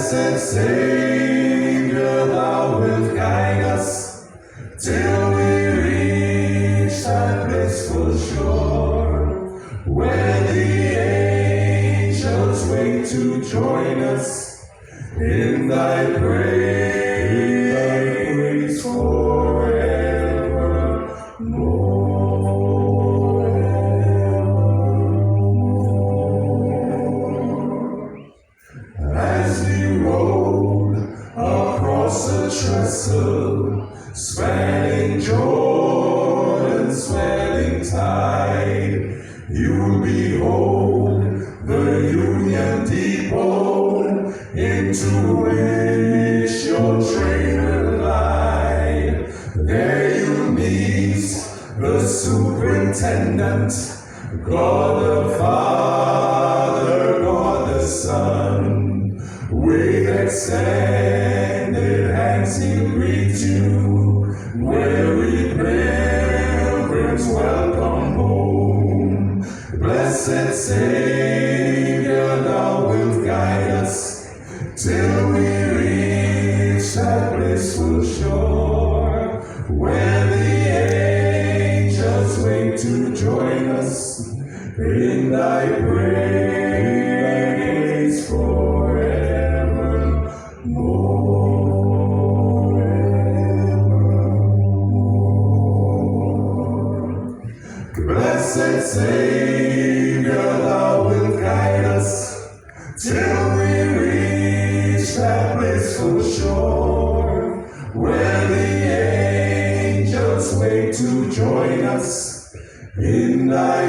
Blessed Savior, thou wilt guide us till we reach that blissful shore, where the angels wait to join us in thy praise forevermore. As we roll across the trestle, spanning Jordan's swelling tide, you'll behold the Union Depot, into which your train will glide. There you'll meet the superintendent, God the Father, God the Son. With extended hands he'll greet you, weary pilgrims welcome home. Blessed Savior, thou wilt guide us till we reach that blissful shore, where the angels wait to join us in thy praise forevermore. Blessed Savior, thou wilt guide us till we reach that blissful shore, where the angels wait to join us in thy